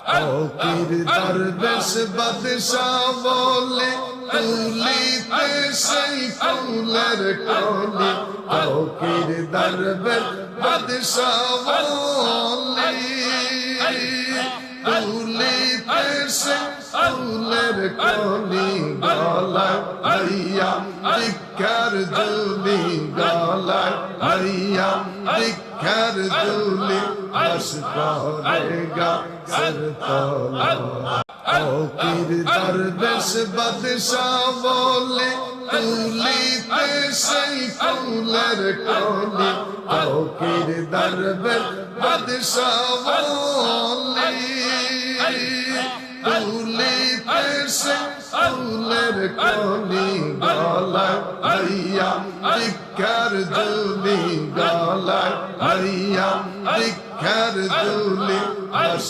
ফকির দরবেশ বাদশাহ বলে তুলিতে সেই ফুলের কলি ফকির দরবেশ বাদশাহ বলে তুলিতে সেই ফুলের কলি গলায় হইয়া ভিক্ষার ঝুলি গলায় হইয়া ভিক্ষার ঝুলি বস করেগা সরতলা ফকির দরবেশ বাদশাহ বলে তুলিতে সেই ফুলের কলি ফকির দরবেশ বাদশাহ বলে তুলিতে সেই ফুলের কলি গলায় হইয়া ভিক্ষার ঝুলি গলায় হইয়া ভিক্ষার ঝুলি বস